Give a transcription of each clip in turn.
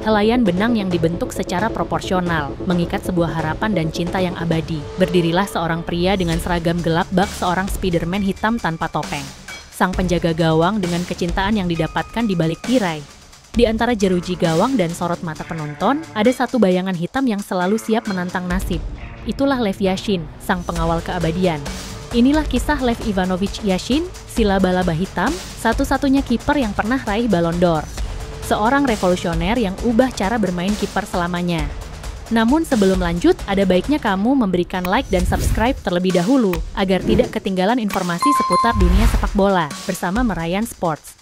Helaian benang yang dibentuk secara proporsional, mengikat sebuah harapan dan cinta yang abadi. Berdirilah seorang pria dengan seragam gelap bak seorang Spiderman hitam tanpa topeng. Sang penjaga gawang dengan kecintaan yang didapatkan di balik tirai. Di antara jeruji gawang dan sorot mata penonton, ada satu bayangan hitam yang selalu siap menantang nasib. Itulah Lev Yashin, sang pengawal keabadian. Inilah kisah Lev Ivanovich Yashin, si laba-laba hitam, satu-satunya kiper yang pernah raih Ballon d'Or. Seorang revolusioner yang ubah cara bermain kiper selamanya. Namun sebelum lanjut, ada baiknya kamu memberikan like dan subscribe terlebih dahulu, agar tidak ketinggalan informasi seputar dunia sepak bola, bersama Merayan Sports.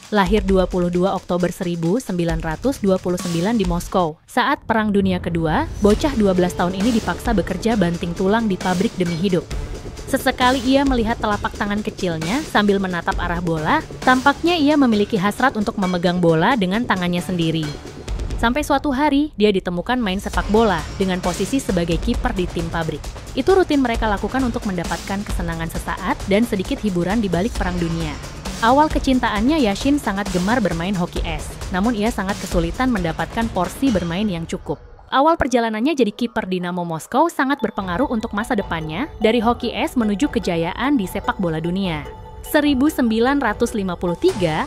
Lahir 22 Oktober 1929 di Moskow. Saat Perang Dunia Kedua, bocah 12 tahun ini dipaksa bekerja banting tulang di pabrik demi hidup. Sesekali ia melihat telapak tangan kecilnya sambil menatap arah bola, tampaknya ia memiliki hasrat untuk memegang bola dengan tangannya sendiri. Sampai suatu hari, dia ditemukan main sepak bola dengan posisi sebagai kiper di tim pabrik. Itu rutin mereka lakukan untuk mendapatkan kesenangan sesaat dan sedikit hiburan di balik Perang Dunia. Awal kecintaannya, Yashin sangat gemar bermain hoki es, namun ia sangat kesulitan mendapatkan porsi bermain yang cukup. Awal perjalanannya jadi kiper Dinamo Moskow sangat berpengaruh untuk masa depannya, dari hoki es menuju kejayaan di sepak bola dunia. 1953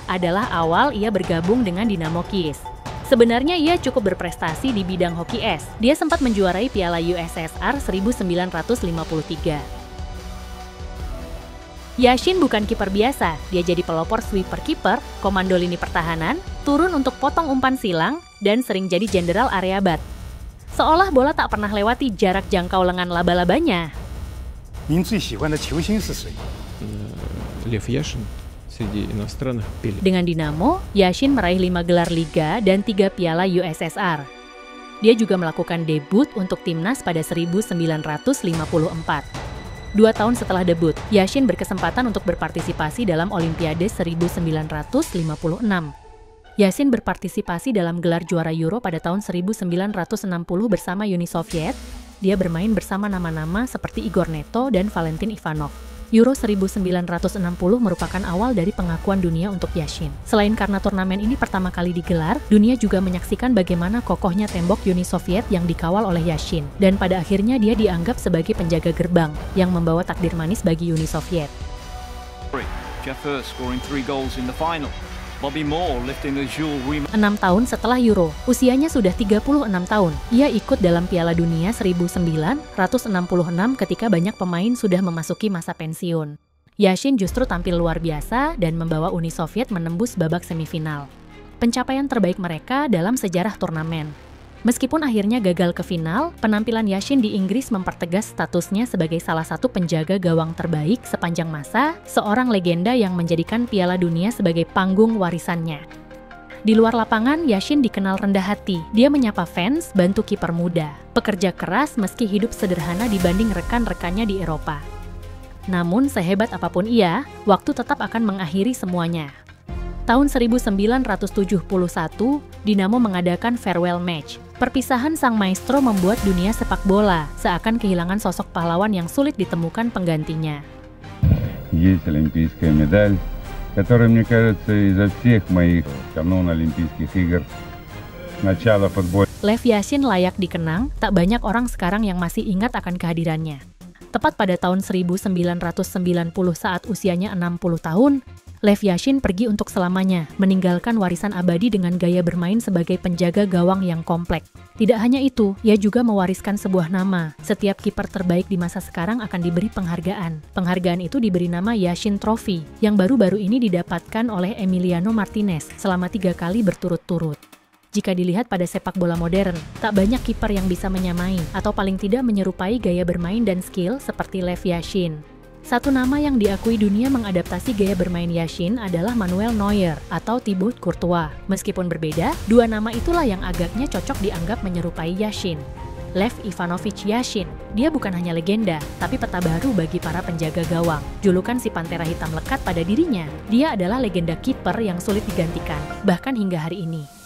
adalah awal ia bergabung dengan Dinamo Kyiv. Sebenarnya ia cukup berprestasi di bidang hoki es. Dia sempat menjuarai Piala USSR 1953. Yashin bukan kiper biasa, dia jadi pelopor sweeper kiper, komando lini pertahanan, turun untuk potong umpan silang, dan sering jadi jenderal area bat. Seolah bola tak pernah lewati jarak jangkau lengan laba-labanya. Lev Yashin. Dengan Dinamo, Yashin meraih 5 gelar liga dan 3 piala USSR. Dia juga melakukan debut untuk timnas pada 1954. 2 tahun setelah debut, Yashin berkesempatan untuk berpartisipasi dalam Olimpiade 1956. Yashin berpartisipasi dalam gelar juara Euro pada tahun 1960 bersama Uni Soviet. Dia bermain bersama nama-nama seperti Igor Neto dan Valentin Ivanov. Euro 1960 merupakan awal dari pengakuan dunia untuk Yashin. Selain karena turnamen ini pertama kali digelar, dunia juga menyaksikan bagaimana kokohnya tembok Uni Soviet yang dikawal oleh Yashin. Dan pada akhirnya dia dianggap sebagai penjaga gerbang yang membawa takdir manis bagi Uni Soviet. Jeff Hurst scoring 3 goals in the final. Bobby Moore lifting the Jules Rimet. 6 tahun setelah Euro, usianya sudah 36 tahun. Ia ikut dalam Piala Dunia 1966 ketika banyak pemain sudah memasuki masa pensiun. Yashin justru tampil luar biasa dan membawa Uni Soviet menembus babak semifinal. Pencapaian terbaik mereka dalam sejarah turnamen. Meskipun akhirnya gagal ke final, penampilan Yashin di Inggris mempertegas statusnya sebagai salah satu penjaga gawang terbaik sepanjang masa, seorang legenda yang menjadikan Piala Dunia sebagai panggung warisannya. Di luar lapangan, Yashin dikenal rendah hati. Dia menyapa fans, bantu kiper muda, pekerja keras meski hidup sederhana dibanding rekan-rekannya di Eropa. Namun, sehebat apapun ia, waktu tetap akan mengakhiri semuanya. Tahun 1971, Dinamo mengadakan farewell match. Perpisahan sang maestro membuat dunia sepak bola seakan kehilangan sosok pahlawan yang sulit ditemukan penggantinya. Есть олимпийская медаль, которая, мне кажется, изо всех моих канон Олимпийских игр с начала футбола. Lev Yashin layak dikenang, tak banyak orang sekarang yang masih ingat akan kehadirannya. Tepat pada tahun 1990 saat usianya 60 tahun, Lev Yashin pergi untuk selamanya, meninggalkan warisan abadi dengan gaya bermain sebagai penjaga gawang yang kompleks. Tidak hanya itu, ia juga mewariskan sebuah nama. Setiap kiper terbaik di masa sekarang akan diberi penghargaan. Penghargaan itu diberi nama Yashin Trophy, yang baru-baru ini didapatkan oleh Emiliano Martinez selama 3 kali berturut-turut. Jika dilihat pada sepak bola modern, tak banyak kiper yang bisa menyamai atau paling tidak menyerupai gaya bermain dan skill seperti Lev Yashin. Satu nama yang diakui dunia mengadaptasi gaya bermain Yashin adalah Manuel Neuer atau Thibaut Courtois. Meskipun berbeda, dua nama itulah yang agaknya cocok dianggap menyerupai Yashin. Lev Ivanovich Yashin, dia bukan hanya legenda, tapi peta baru bagi para penjaga gawang. Julukan si Pantera Hitam lekat pada dirinya. Dia adalah legenda kiper yang sulit digantikan, bahkan hingga hari ini.